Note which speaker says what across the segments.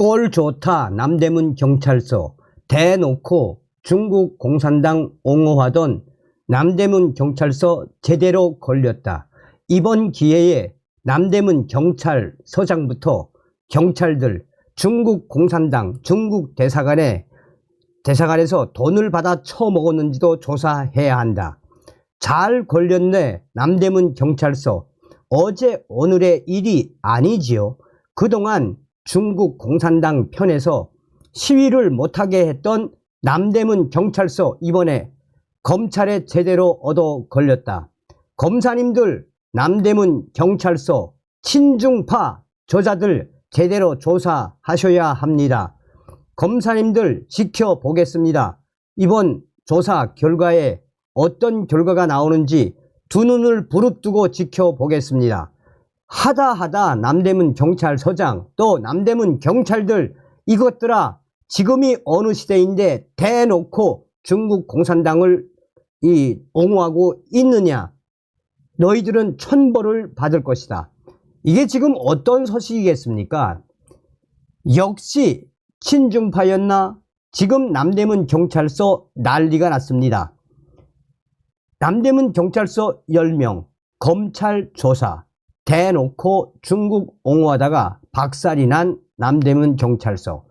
Speaker 1: 꼴 좋다 남대문 경찰서 대놓고 중국 공산당 옹호하던 남대문 경찰서 제대로 걸렸다. 이번 기회에 남대문 경찰서장부터 경찰들 중국 공산당 중국 대사관에서 돈을 받아 처먹었는지도 조사해야 한다. 잘 걸렸네 남대문 경찰서. 어제 오늘의 일이 아니지요. 그동안 중국 공산당 편에서 시위를 못하게 했던 남대문 경찰서 이번에 검찰에 제대로 얻어 걸렸다. 검사님들 남대문 경찰서 친중파 저자들 제대로 조사하셔야 합니다. 검사님들 지켜보겠습니다. 이번 조사 결과에 어떤 결과가 나오는지 두 눈을 부릅뜨고 지켜보겠습니다. 하다 남대문 경찰서장 또 남대문 경찰들 이것들아 지금이 어느 시대인데 대놓고 중국 공산당을 옹호하고 있느냐. 너희들은 천벌을 받을 것이다. 이게 지금 어떤 소식이겠습니까? 역시 친중파였나? 지금 남대문 경찰서 난리가 났습니다. 남대문 경찰서 10명 검찰 조사 대놓고 중국 옹호하다가 박살이 난 남대문 경찰서.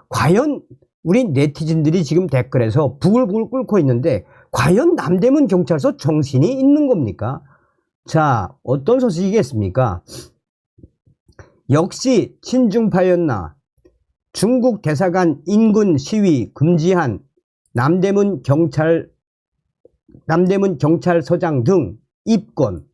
Speaker 1: 과연 우리 네티즌들이 지금 댓글에서 부글부글 끓고 있는데 과연 남대문 경찰서 정신이 있는 겁니까? 자, 어떤 소식이겠습니까? 역시 친중파였나? 중국 대사관 인근 시위 금지한 남대문 경찰서장 등 입건.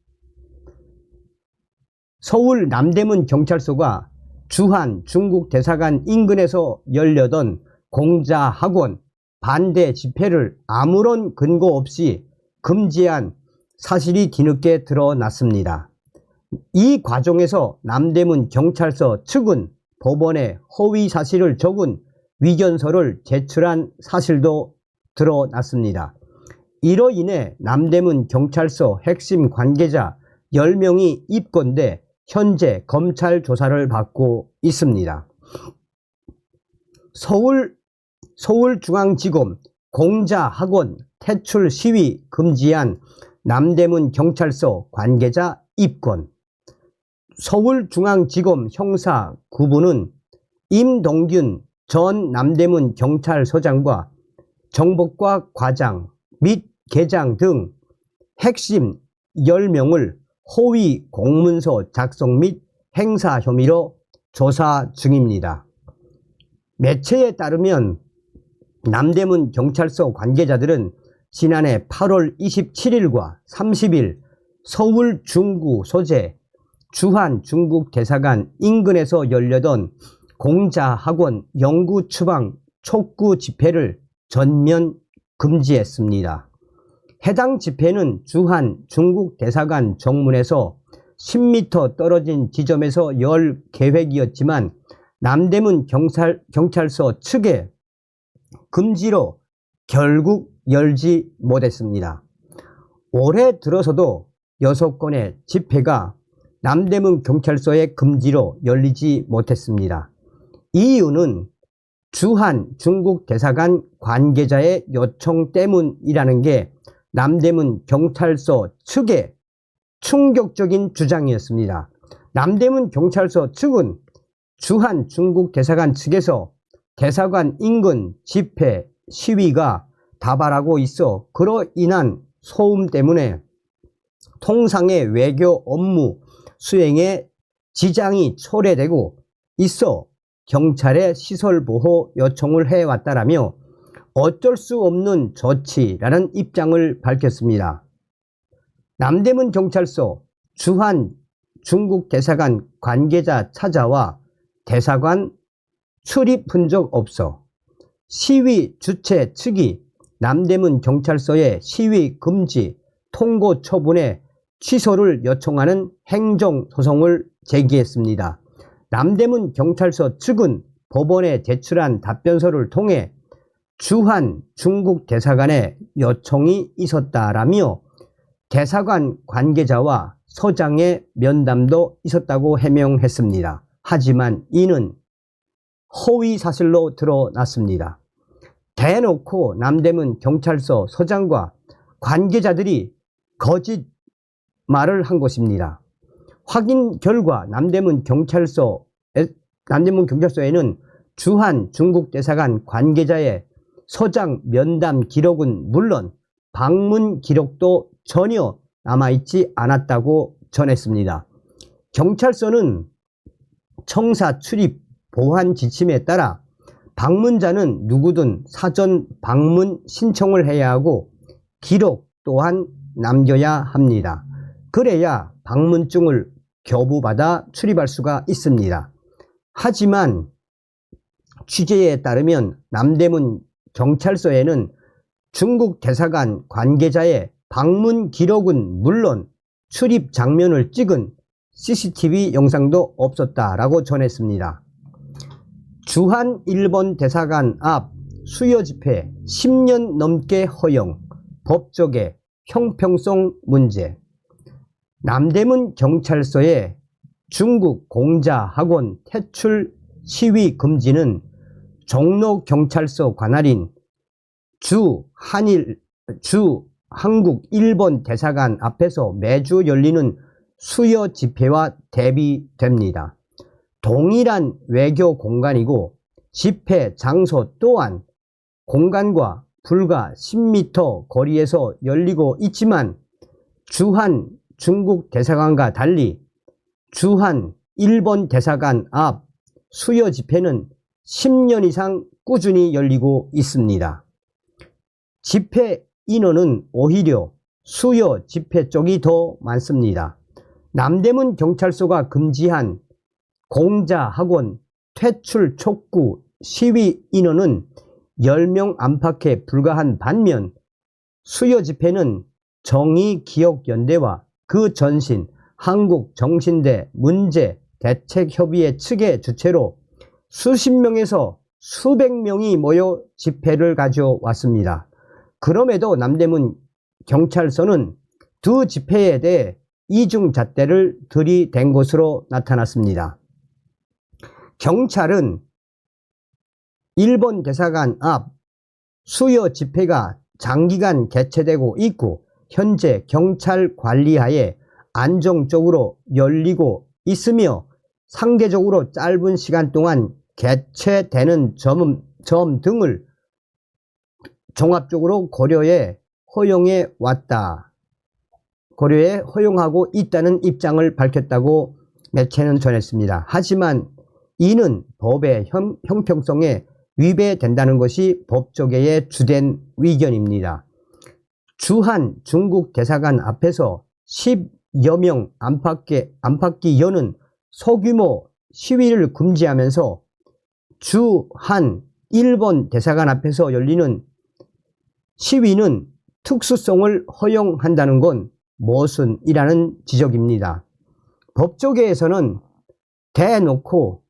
Speaker 1: 서울 남대문 경찰서가 주한 중국 대사관 인근에서 열려던 공자학원 반대 집회를 아무런 근거 없이 금지한 사실이 뒤늦게 드러났습니다. 이 과정에서 남대문 경찰서 측은 법원에 허위 사실을 적은 위견서를 제출한 사실도 드러났습니다. 이로 인해 남대문 경찰서 핵심 관계자 10명이 입건돼 현재 검찰 조사를 받고 있습니다. 서울중앙지검 공자학원 퇴출 시위 금지한 남대문 경찰서 관계자 입건. 서울중앙지검 형사 9부는 임동균 전 남대문 경찰서장과 정보과 과장 및 계장 등 핵심 10명을 허위 공문서 작성 및 행사 혐의로 조사 중입니다. 매체에 따르면 남대문 경찰서 관계자들은 지난해 8월 27일과 30일 서울 중구 소재 주한 중국 대사관 인근에서 열려던 공자학원 영구 추방 촉구 집회를 전면 금지했습니다. 해당 집회는 주한 중국 대사관 정문에서 10m 떨어진 지점에서 열 계획이었지만 남대문 경찰서 측의 금지로 결국 열지 못했습니다. 올해 들어서도 6건의 집회가 남대문 경찰서의 금지로 열리지 못했습니다. 이유는 주한 중국 대사관 관계자의 요청 때문이라는 게 남대문 경찰서 측의 충격적인 주장이었습니다. 남대문 경찰서 측은 주한 중국 대사관 측에서 대사관 인근 집회 시위가 다발하고 있어 그로 인한 소음 때문에 통상의 외교 업무 수행에 지장이 초래되고 있어 경찰에 시설보호 요청을 해왔다라며 어쩔 수 없는 조치라는 입장을 밝혔습니다. 남대문 경찰서 주한 중국 대사관 관계자 찾아와 대사관 출입한 적 없어. 시위 주최 측이 남대문 경찰서의 시위 금지 통고 처분에 취소를 요청하는 행정소송을 제기했습니다. 남대문 경찰서 측은 법원에 제출한 답변서를 통해 주한 중국 대사관에 요청이 있었다라며 대사관 관계자와 서장의 면담도 있었다고 해명했습니다. 하지만 이는 허위 사실로 드러났습니다. 대놓고 남대문 경찰서 서장과 관계자들이 거짓말을 한 것입니다. 확인 결과 남대문 경찰서에는 주한 중국 대사관 관계자의 서장 면담 기록은 물론 방문 기록도 전혀 남아있지 않았다고 전했습니다. 경찰서는 청사 출입 보안 지침에 따라 방문자는 누구든 사전 방문 신청을 해야 하고 기록 또한 남겨야 합니다. 그래야 방문증을 교부받아 출입할 수가 있습니다. 하지만 취재에 따르면 남대문 경찰서에는 중국 대사관 관계자의 방문 기록은 물론 출입 장면을 찍은 CCTV 영상도 없었다라고 전했습니다. 주한 일본 대사관 앞 수요 집회 10년 넘게 허용, 법조계 형평성 문제. 남대문 경찰서의 중국 공자 학원 퇴출 시위 금지는 종로 경찰서 관할인 주 한국 일본 대사관 앞에서 매주 열리는 수요 집회와 대비됩니다. 동일한 외교 공간이고 집회 장소 또한 공간과 불과 10m 거리에서 열리고 있지만 주한 중국 대사관과 달리 주한 일본 대사관 앞 수요 집회는 10년 이상 꾸준히 열리고 있습니다. 집회 인원은 오히려 수요 집회 쪽이 더 많습니다. 남대문 경찰서가 금지한 공자 학원 퇴출 촉구 시위 인원은 10명 안팎에 불과한 반면 수요 집회는 정의기억연대와 그 전신 한국정신대 문제대책협의회 측의 주최로 수십 명에서 수백 명이 모여 집회를 가져왔습니다. 그럼에도 남대문 경찰서는 두 집회에 대해 이중잣대를 들이댄 것으로 나타났습니다. 경찰은 일본 대사관 앞 수요 집회가 장기간 개최되고 있고 현재 경찰 관리하에 안정적으로 열리고 있으며 상대적으로 짧은 시간 동안 개최되는 점 등을 종합적으로 고려해 허용하고 있다는 입장을 밝혔다고 매체는 전했습니다. 하지만 이는 법의 형평성에 위배된다는 것이 법조계의 주된 의견입니다. 주한 중국 대사관 앞에서 10여 명 안팎이 여는 소규모 시위를 금지하면서 주한 일본 대사관 앞에서 열리는 시위는 특수성을 허용한다는 건 무엇이라는 지적입니다. 법조계에서는 대놓고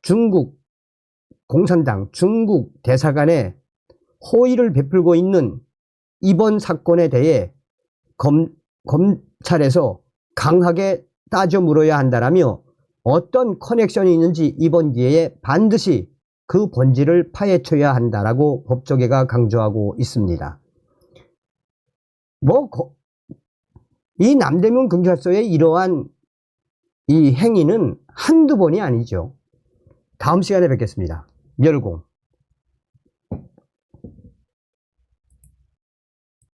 Speaker 1: 중국 공산당 중국 대사관에 호의를 베풀고 있는 이번 사건에 대해 검찰에서 강하게 따져 물어야 한다라며 어떤 커넥션이 있는지 이번 기회에 반드시 그 본질을 파헤쳐야 한다라고 법조계가 강조하고 있습니다. 이 남대문 경찰서의 이러한 이 행위는 한두 번이 아니죠. 다음 시간에 뵙겠습니다. 멸공.